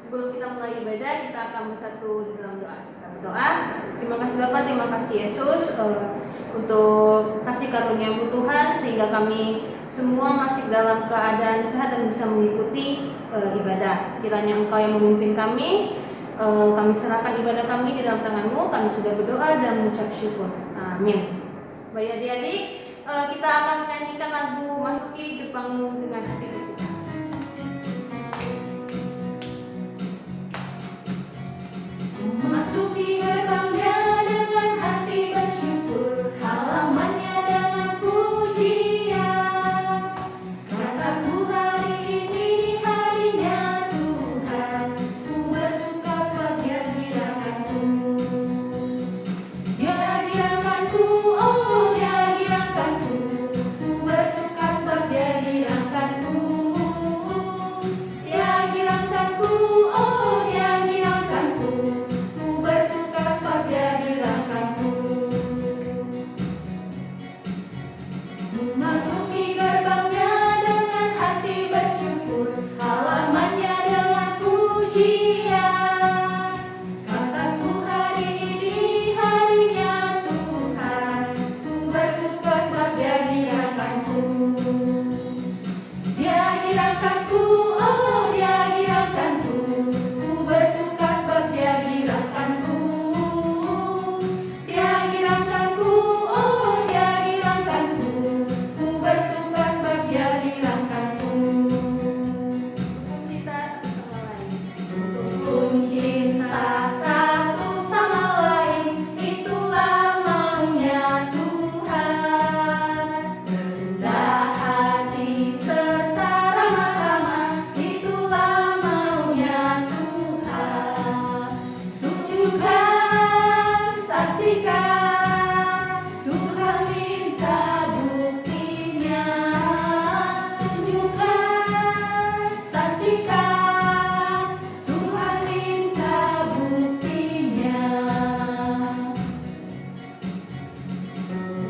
Sebelum kita mulai ibadah, kita akan bersatu di dalam doa. Kita berdoa. Terima kasih Bapak, terima kasih Yesus untuk kasih karunia-Mu Tuhan, sehingga kami semua masih dalam keadaan sehat dan bisa mengikuti ibadah. Kiranya Engkau yang memimpin kami. Kami serahkan ibadah kami di dalam tangan-Mu. Kami sudah berdoa dan mengucap syukur. Amin. Baik adik-adik, kita akan menyanyikan lagu Masuki Gerbang-Mu dengan hati bersuka. Masuki gerbangnya dengan hati bersyukur, halamannya dengan pujian. Kataku hari ini harinya Tuhan, ku bersuka sebab Dia girakanku. Dia girakanku, oh Dia girakanku, ku bersuka sebab Dia girakanku. Dia girakanku, oh Dia girakanku, masuki gerbangnya dengan hati bersyukur, halamannya dengan pujian. Kataku hari ini harinya Tuhan, ku bersuka sebab Dia girakanku. Dia girakanku, oh Dia girakanku, ku bersuka sebab Dia girakanku. Dia girakanku, oh Dia girakanku, ku bersuka sebab Dia girakanku. Kita sama lain. Rukun cinta satu sama lain, itulah maunya Tuhan. Rendah hati serta ramah-tamah, itulah maunya Tuhan. Tunjukkan, saksikan, Tuhan minta buktinya. Tunjukkan, saksikan, Tuhan minta buktinya.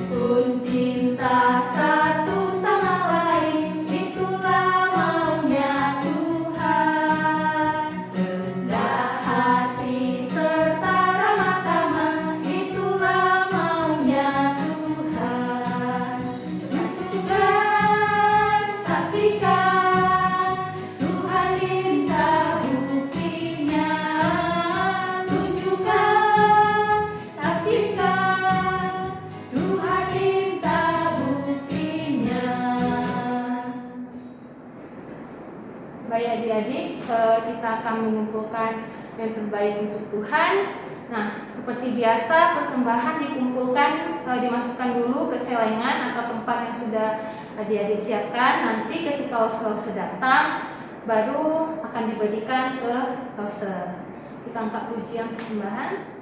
Rukun cinta satu sama lain, itulah maunya Tuhan. Rendah hati serta ramah-tamah, itulah maunya Tuhan. Tunjukkan, saksikan, Tuhan minta buktinya. Tunjukkan, saksikan, Tuhan minta buktinya. Baik adik-adik, kita akan mengumpulkan yang terbaik untuk Tuhan. Nah, seperti biasa persembahan dikumpulkan, dimasukkan dulu ke celengan atau tempat yang sudah adik-adik siapkan. Nanti ketika lause datang, baru akan dibagikan ke lause. Kita angkat pujian persembahan.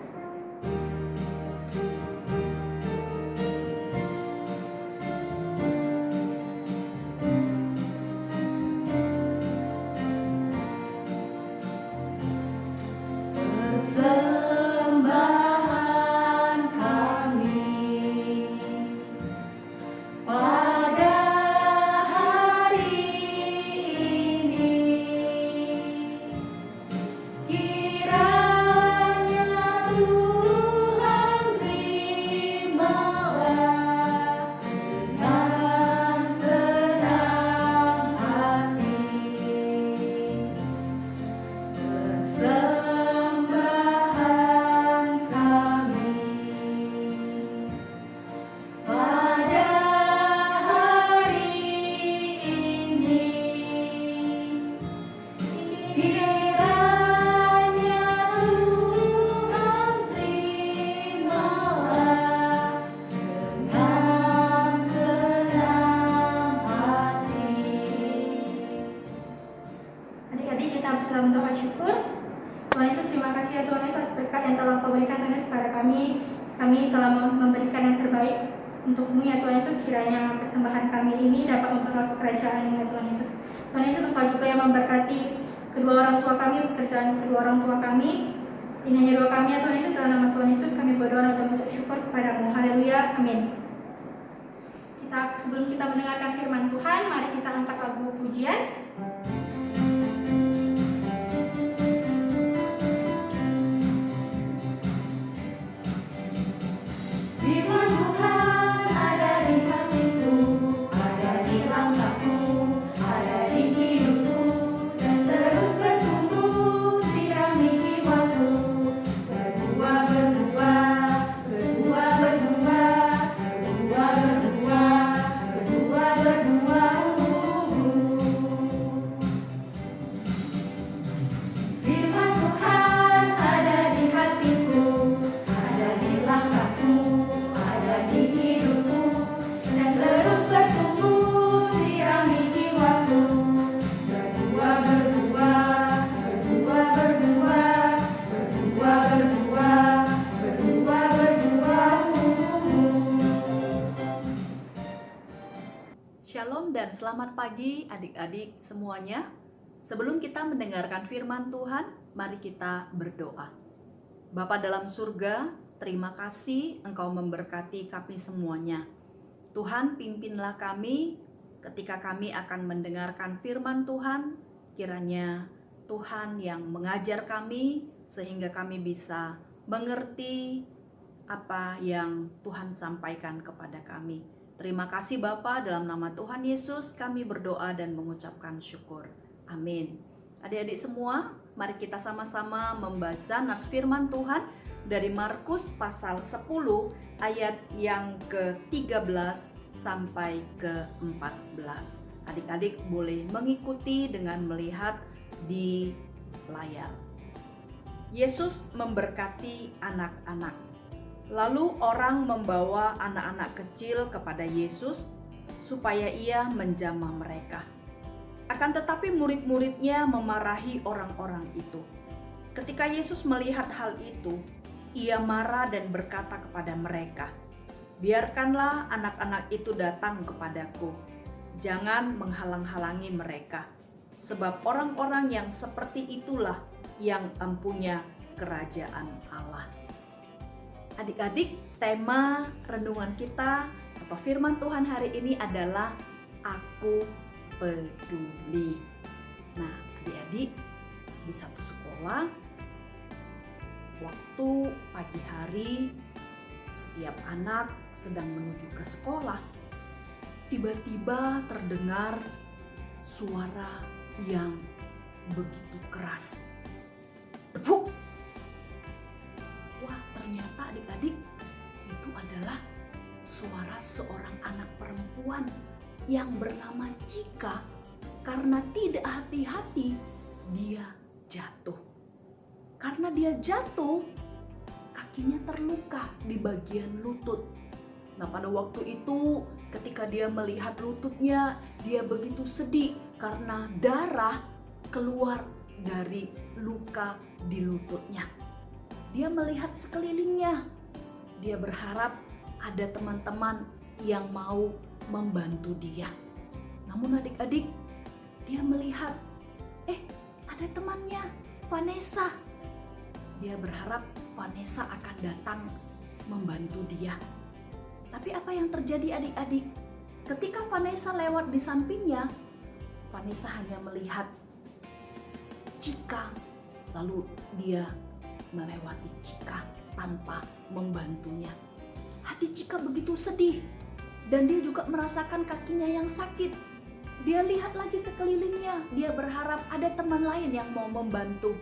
Persembahan kami pada hari ini, kiranya Tuhan terimalah dengan senang hati. Persembahan kami pada hari ini, kiranya Tuhan terimalah dengan senang hati. Adik-adik, kita bersama berdoa syukur. Tuhan Yesus, terima kasih ya Tuhan Yesus atas berkat yang telah Kau berikan Tuhan Yesus kepada kami. Kami telah memberikan yang terbaik untuk-Mu ya Tuhan Yesus. Kiranya persembahan kami ini dapat memperluas kerajaan-Mu ya Tuhan Yesus. Tuhan Yesus, Engkau juga yang memberkati kedua orang tua kami, pekerjaan kedua orang tua kami. Ini hanya doa kami ya Tuhan Yesus, dalam nama Tuhan Yesus kami berdoa dan mengucap syukur kepada-Mu. Haleluya, amin. Sebelum kita mendengarkan firman Tuhan, mari kita angkat lagu pujian. Shalom dan selamat pagi adik-adik semuanya. Sebelum kita mendengarkan firman Tuhan, mari kita berdoa. Bapa dalam surga, terima kasih Engkau memberkati kami semuanya. Tuhan, pimpinlah kami ketika kami akan mendengarkan firman Tuhan. Kiranya Tuhan yang mengajar kami sehingga kami bisa mengerti apa yang Tuhan sampaikan kepada kami. Terima kasih Bapa, dalam nama Tuhan Yesus kami berdoa dan mengucapkan syukur. Amin. Adik-adik semua, mari kita sama-sama membaca nas firman Tuhan dari Markus pasal 10 ayat yang ke-13 sampai ke-14. Adik-adik boleh mengikuti dengan melihat di layar. Yesus memberkati anak-anak. Lalu orang membawa anak-anak kecil kepada Yesus supaya ia menjamah mereka. Akan tetapi murid-muridnya memarahi orang-orang itu. Ketika Yesus melihat hal itu, ia marah dan berkata kepada mereka, "Biarkanlah anak-anak itu datang kepadaku. Jangan menghalang-halangi mereka, sebab orang-orang yang seperti itulah yang empunya kerajaan Allah." Adik-adik, tema renungan kita atau firman Tuhan hari ini adalah Aku Peduli. Nah, adik-adik, di satu sekolah, waktu pagi hari, setiap anak sedang menuju ke sekolah, tiba-tiba terdengar suara yang begitu keras. Debuk! Wah, ternyata adik-adik itu adalah suara seorang anak perempuan yang bernama Cika. Karena tidak hati-hati, dia jatuh. Karena dia jatuh, kakinya terluka di bagian lutut. Nah, pada waktu itu ketika dia melihat lututnya, dia begitu sedih karena darah keluar dari luka di lututnya. Dia melihat sekelilingnya. Dia berharap ada teman-teman yang mau membantu dia. Namun adik-adik, dia melihat, ada temannya, Vanessa. Dia berharap Vanessa akan datang membantu dia. Tapi apa yang terjadi adik-adik? Ketika Vanessa lewat di sampingnya, Vanessa hanya melihat Cika, lalu dia melewati Cika tanpa membantunya. Hati Cika begitu sedih dan dia juga merasakan kakinya yang sakit. Dia lihat lagi sekelilingnya, dia berharap ada teman lain yang mau membantu.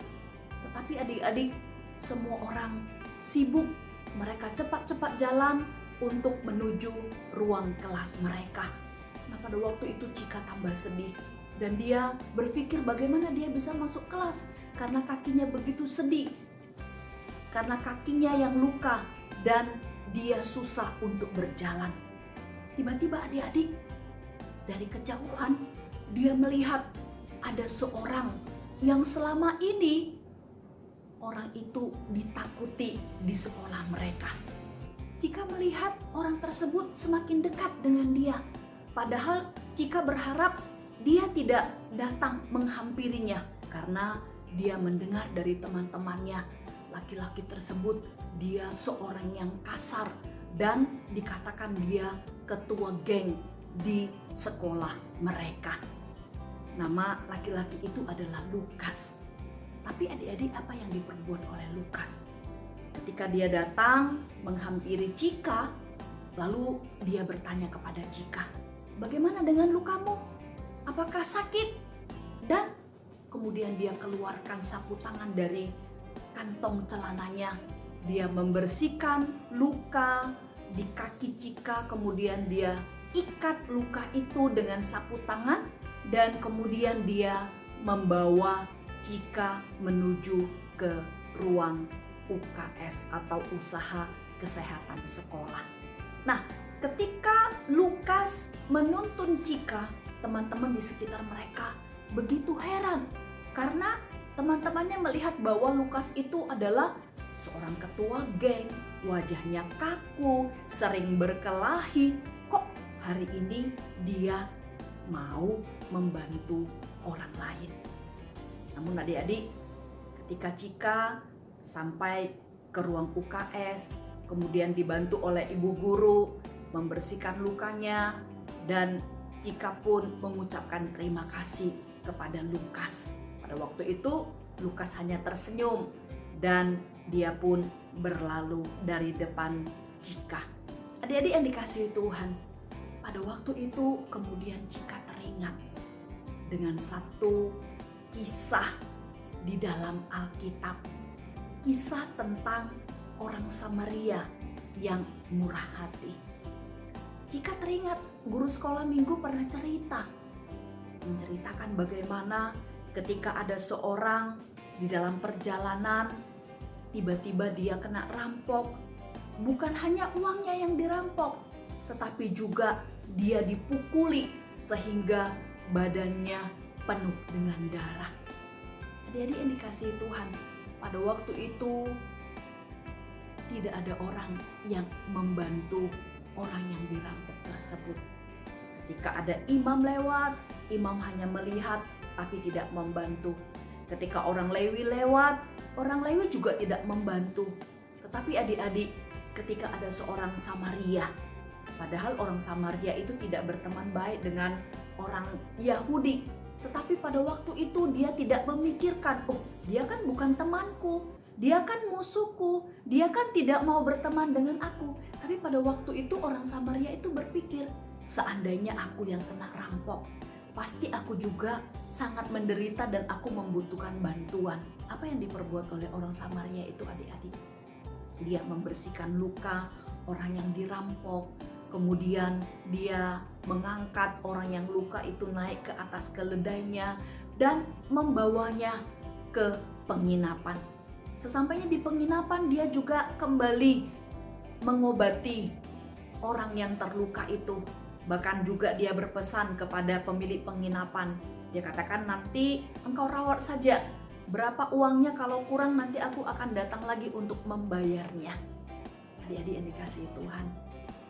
Tetapi adik-adik, semua orang sibuk, mereka cepat-cepat jalan untuk menuju ruang kelas mereka. Nah, pada waktu itu Cika tambah sedih dan dia berpikir bagaimana dia bisa masuk kelas karena kakinya begitu sedih. Karena kakinya yang luka dan dia susah untuk berjalan. Tiba-tiba adik-adik, dari kejauhan dia melihat ada seorang yang selama ini orang itu ditakuti di sekolah mereka. Cika melihat orang tersebut semakin dekat dengan dia. Padahal Cika berharap dia tidak datang menghampirinya karena dia mendengar dari teman-temannya, laki-laki tersebut dia seorang yang kasar dan dikatakan dia ketua geng di sekolah mereka. Nama laki-laki itu adalah Lukas. Tapi adik-adik, apa yang diperbuat oleh Lukas? Ketika dia datang menghampiri Cika, lalu dia bertanya kepada Cika, "Bagaimana dengan lukamu? Apakah sakit?" Dan kemudian dia keluarkan sapu tangan dari kantong celananya. Dia membersihkan luka di kaki Cika, kemudian dia ikat luka itu dengan sapu tangan dan kemudian dia membawa Cika menuju ke ruang UKS atau usaha kesehatan sekolah. Nah, ketika Lukas menuntun Cika, teman-teman di sekitar mereka begitu heran karena teman-temannya melihat bahwa Lukas itu adalah seorang ketua geng, wajahnya kaku, sering berkelahi. Kok hari ini dia mau membantu orang lain. Namun adik-adik, ketika Cika sampai ke ruang UKS, kemudian dibantu oleh ibu guru membersihkan lukanya, dan Cika pun mengucapkan terima kasih kepada Lukas. Pada waktu itu Lukas hanya tersenyum dan dia pun berlalu dari depan Cika. Adik-adik yang dikasihi Tuhan, pada waktu itu kemudian Cika teringat dengan satu kisah di dalam Alkitab. Kisah tentang orang Samaria yang murah hati. Cika teringat guru sekolah minggu pernah menceritakan bagaimana ketika ada seorang di dalam perjalanan, tiba-tiba dia kena rampok. Bukan hanya uangnya yang dirampok, tetapi juga dia dipukuli sehingga badannya penuh dengan darah. Adik-adik yang dikasihi Tuhan, pada waktu itu tidak ada orang yang membantu orang yang dirampok tersebut. Ketika ada imam lewat, imam hanya melihat tapi tidak membantu. Ketika orang Lewi lewat, orang Lewi juga tidak membantu. Tetapi adik-adik, ketika ada seorang Samaria, padahal orang Samaria itu tidak berteman baik dengan orang Yahudi, tetapi pada waktu itu dia tidak memikirkan, oh dia kan bukan temanku, dia kan musuhku, dia kan tidak mau berteman dengan aku. Tapi pada waktu itu orang Samaria itu berpikir, seandainya aku yang kena rampok, pasti aku juga sangat menderita dan aku membutuhkan bantuan. Apa yang diperbuat oleh orang Samaria itu adik-adik? Dia membersihkan luka orang yang dirampok, kemudian dia mengangkat orang yang luka itu naik ke atas keledainya dan membawanya ke penginapan. Sesampainya di penginapan, dia juga kembali mengobati orang yang terluka itu. Bahkan juga dia berpesan kepada pemilik penginapan. Dia katakan, nanti engkau rawat saja. Berapa uangnya, kalau kurang nanti aku akan datang lagi untuk membayarnya. Adik-adik yang dikasihi Tuhan,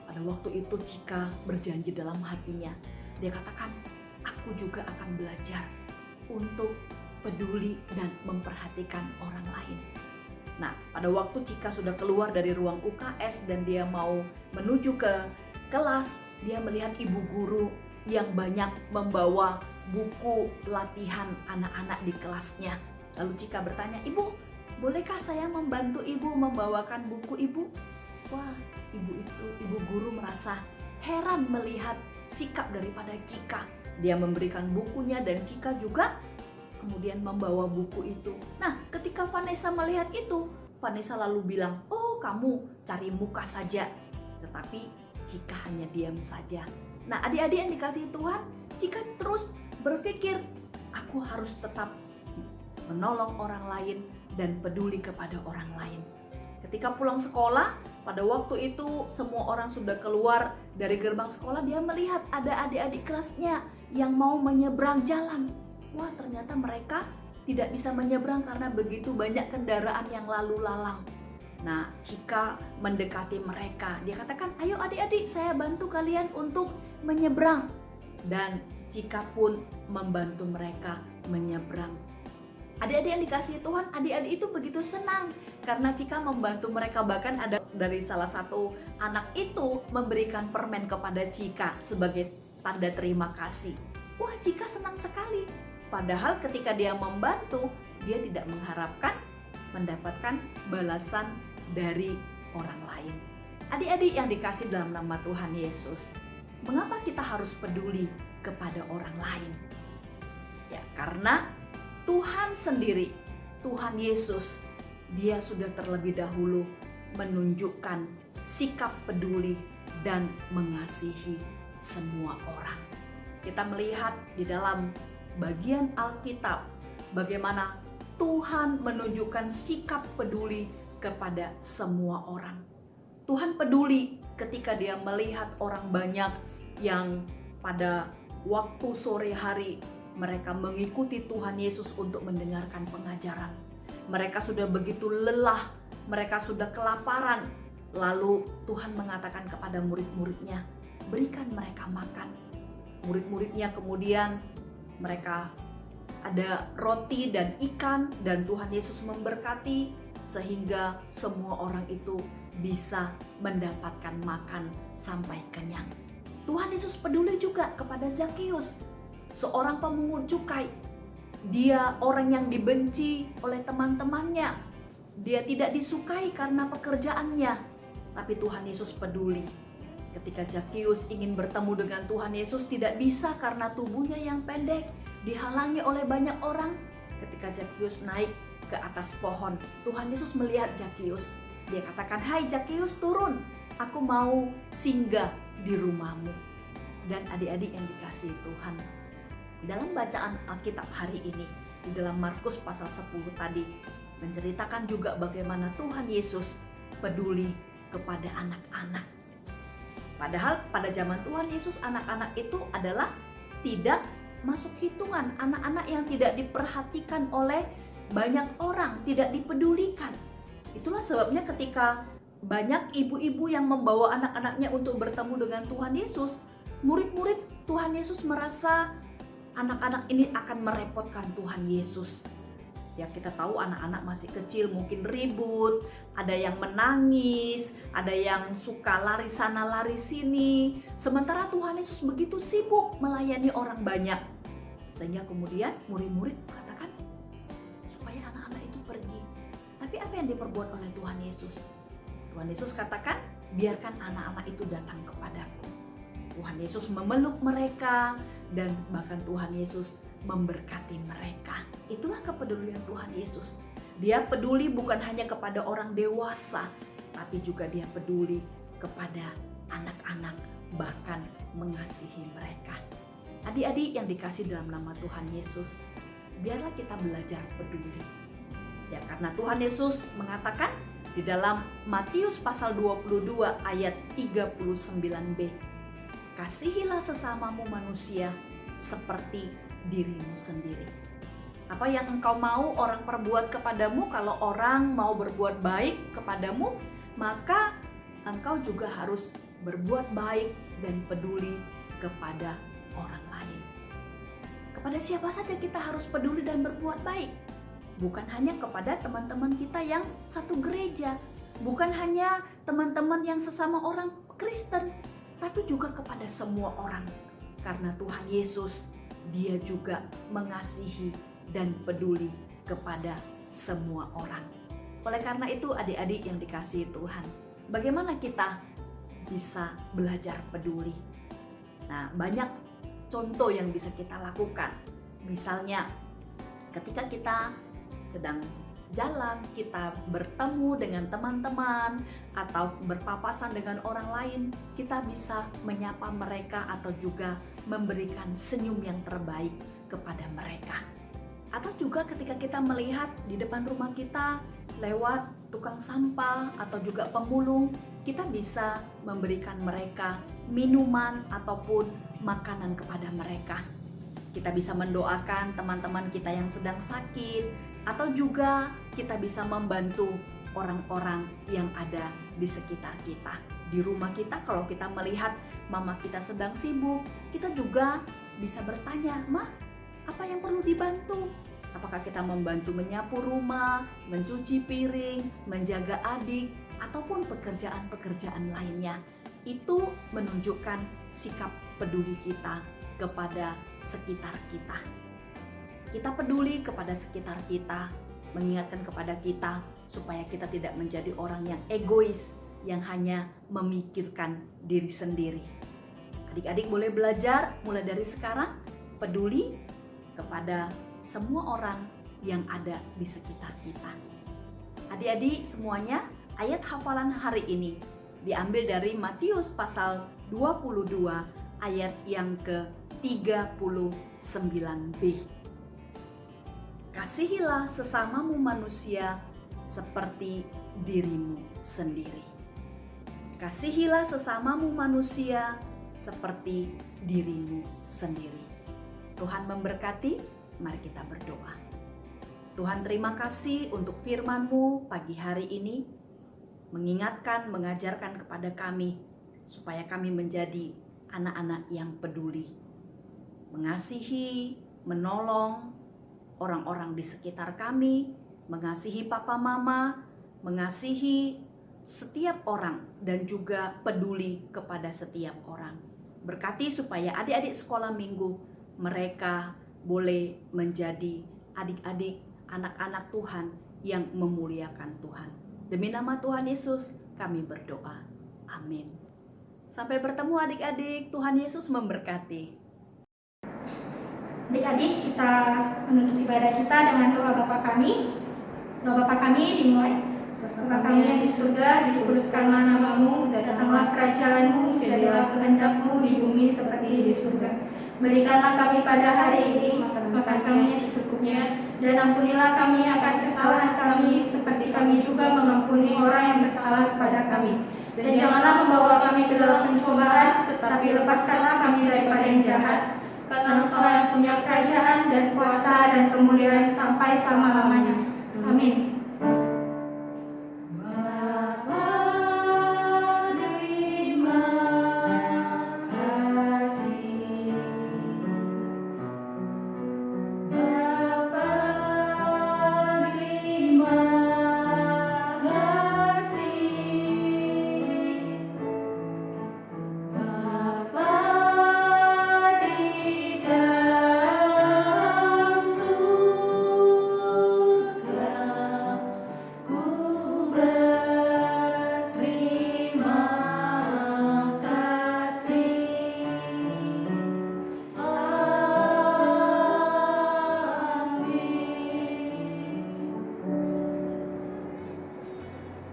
pada waktu itu Cika berjanji dalam hatinya. Dia katakan, aku juga akan belajar untuk peduli dan memperhatikan orang lain. Nah, pada waktu Cika sudah keluar dari ruang UKS dan dia mau menuju ke kelas, dia melihat ibu guru yang banyak membawa buku latihan anak-anak di kelasnya. Lalu Cika bertanya, ibu, bolehkah saya membantu ibu membawakan buku ibu? Wah, ibu guru merasa heran melihat sikap daripada Cika. Dia memberikan bukunya dan Cika juga kemudian membawa buku itu. Nah, ketika Vanessa melihat itu, Vanessa lalu bilang, oh kamu cari muka saja. Tetapi Cika hanya diam saja. Nah, adik-adik yang dikasihi Tuhan, Cika terus berpikir, aku harus tetap menolong orang lain dan peduli kepada orang lain. Ketika pulang sekolah, pada waktu itu semua orang sudah keluar dari gerbang sekolah, dia melihat ada adik-adik kelasnya yang mau menyeberang jalan. Wah, ternyata mereka tidak bisa menyeberang karena begitu banyak kendaraan yang lalu lalang. Nah, Cika mendekati mereka. Dia katakan, ayo adik-adik, saya bantu kalian untuk menyeberang. Dan Cika pun membantu mereka menyeberang. Adik-adik yang dikasihi Tuhan, adik-adik itu begitu senang karena Cika membantu mereka. Bahkan ada dari salah satu anak itu memberikan permen kepada Cika sebagai tanda terima kasih. Wah, Cika senang sekali. Padahal ketika dia membantu, dia tidak mengharapkan mendapatkan balasan dari orang lain. Adik-adik yang dikasihi dalam nama Tuhan Yesus, mengapa kita harus peduli kepada orang lain? Ya, karena Tuhan sendiri, Tuhan Yesus, dia sudah terlebih dahulu menunjukkan sikap peduli dan mengasihi semua orang. Kita melihat di dalam bagian Alkitab bagaimana Tuhan menunjukkan sikap peduli kepada semua orang. Tuhan peduli ketika dia melihat orang banyak yang pada waktu sore hari mereka mengikuti Tuhan Yesus untuk mendengarkan pengajaran. Mereka sudah begitu lelah, mereka sudah kelaparan. Lalu Tuhan mengatakan kepada murid-muridnya, berikan mereka makan. Murid-muridnya kemudian mereka ada roti dan ikan, dan Tuhan Yesus memberkati sehingga semua orang itu bisa mendapatkan makan sampai kenyang. Tuhan Yesus peduli juga kepada Zakius, seorang pemungut cukai. Dia orang yang dibenci oleh teman-temannya. Dia tidak disukai karena pekerjaannya, tapi Tuhan Yesus peduli. Ketika Zakius ingin bertemu dengan Tuhan Yesus, tidak bisa karena tubuhnya yang pendek, dihalangi oleh banyak orang. Ketika Zakius naik ke atas pohon, Tuhan Yesus melihat Zakius. Dia katakan, "Hai Zakius, turun, aku mau singgah di rumahmu." Dan adik-adik yang dikasihi Tuhan, dalam bacaan Alkitab hari ini, di dalam Markus pasal 10 tadi, menceritakan juga bagaimana Tuhan Yesus peduli kepada anak-anak. Padahal pada zaman Tuhan Yesus, anak-anak itu adalah tidak masuk hitungan, anak-anak yang tidak diperhatikan oleh banyak orang, tidak dipedulikan. Itulah sebabnya ketika banyak ibu-ibu yang membawa anak-anaknya untuk bertemu dengan Tuhan Yesus, murid-murid Tuhan Yesus merasa anak-anak ini akan merepotkan Tuhan Yesus. Ya, kita tahu anak-anak masih kecil mungkin ribut, ada yang menangis, ada yang suka lari sana lari sini. Sementara Tuhan Yesus begitu sibuk melayani orang banyak. Sehingga kemudian murid-murid katakan supaya anak-anak itu pergi. Tapi apa yang diperbuat oleh Tuhan Yesus? Tuhan Yesus katakan, biarkan anak-anak itu datang kepadaku. Tuhan Yesus memeluk mereka, dan bahkan Tuhan Yesus memberkati mereka. Itulah kepedulian Tuhan Yesus. Dia peduli bukan hanya kepada orang dewasa, tapi juga dia peduli kepada anak-anak, bahkan mengasihi mereka. Adik-adik yang dikasih dalam nama Tuhan Yesus, biarlah kita belajar peduli. Ya, karena Tuhan Yesus mengatakan di dalam Matius pasal 22 ayat 39b, "Kasihilah sesamamu manusia seperti dirimu sendiri." Apa yang engkau mau orang perbuat kepadamu, kalau orang mau berbuat baik kepadamu, maka engkau juga harus berbuat baik dan peduli kepada orang lain. Kepada siapa saja kita harus peduli dan berbuat baik. Bukan hanya kepada teman-teman kita yang satu gereja, bukan hanya teman-teman yang sesama orang Kristen, tapi juga kepada semua orang. Karena Tuhan Yesus, dia juga mengasihi dan peduli kepada semua orang. Oleh karena itu, adik-adik yang dikasihi Tuhan, bagaimana kita bisa belajar peduli? Nah, banyak contoh yang bisa kita lakukan. Misalnya, ketika kita sedang jalan, kita bertemu dengan teman-teman atau berpapasan dengan orang lain, kita bisa menyapa mereka atau juga memberikan senyum yang terbaik kepada mereka. Atau juga ketika kita melihat di depan rumah kita lewat tukang sampah atau juga pemulung, kita bisa memberikan mereka minuman ataupun makanan kepada mereka. Kita bisa mendoakan teman-teman kita yang sedang sakit, atau juga kita bisa membantu orang-orang yang ada di sekitar kita. Di rumah kita, kalau kita melihat mama kita sedang sibuk, kita juga bisa bertanya, "Ma, apa yang perlu dibantu?" Apakah kita membantu menyapu rumah, mencuci piring, menjaga adik, ataupun pekerjaan-pekerjaan lainnya. Itu menunjukkan sikap peduli kita kepada sekitar kita. Kita peduli kepada sekitar kita, mengingatkan kepada kita supaya kita tidak menjadi orang yang egois, yang hanya memikirkan diri sendiri. Adik-adik boleh belajar mulai dari sekarang, peduli kepada semua orang yang ada di sekitar kita. Adik-adik semuanya, ayat hafalan hari ini diambil dari Matius pasal 22 ayat yang ke-39b. Kasihilah sesamamu manusia seperti dirimu sendiri. Kasihilah sesamamu manusia seperti dirimu sendiri. Tuhan memberkati. Mari kita berdoa. Tuhan, terima kasih untuk firman-Mu pagi hari ini, mengingatkan, mengajarkan kepada kami supaya kami menjadi anak-anak yang peduli, mengasihi, menolong orang-orang di sekitar kami, mengasihi papa mama, mengasihi setiap orang, dan juga peduli kepada setiap orang. Berkati supaya adik-adik sekolah minggu mereka boleh menjadi adik-adik anak-anak Tuhan yang memuliakan Tuhan. Demi nama Tuhan Yesus kami berdoa. Amin. Sampai bertemu adik-adik. Tuhan Yesus memberkati. Adik-adik, kita menutup ibadah kita dengan doa Bapa kami. Doa Bapa kami dimulai. Bapa kami yang di surga, dikuduskanlah namamu, datanglah kerajaanmu, jadilah kehendakmu di bumi seperti di surga. Berikanlah kami pada hari ini makan kami yang secukupnya, dan ampunilah kami akan kesalahan kami, seperti kami juga mengampuni orang yang bersalah kepada kami. Dan janganlah membawa kami ke dalam pencobaan, tetapi lepaskanlah kami daripada yang jahat. Karena Engkau yang punya kerajaan dan kuasa dan kemuliaan sampai selama-lamanya. Amin.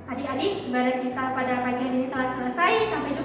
Adik-adik, ibadah kita pada pagi hari ini telah selesai. Sampai jumpa